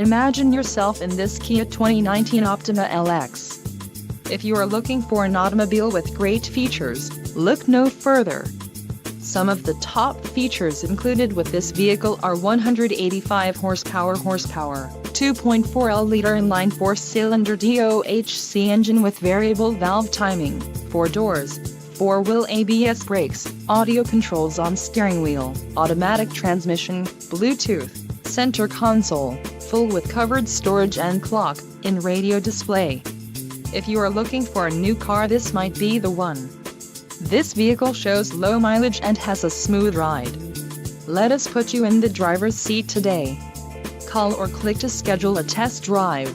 Imagine yourself in this Kia 2019 Optima LX. If you are looking for an automobile with great features, look no further. Some of the top features included with this vehicle are 185 horsepower, 2.4L inline 4-cylinder DOHC engine with variable valve timing, 4 doors, 4-wheel ABS brakes, audio controls on steering wheel, automatic transmission, Bluetooth, center console, full with covered storage and clock-in radio display. If you are looking for a new car, this might be the one. This vehicle shows low mileage and has a smooth ride. Let us put you in the driver's seat today. Call or click to schedule a test drive.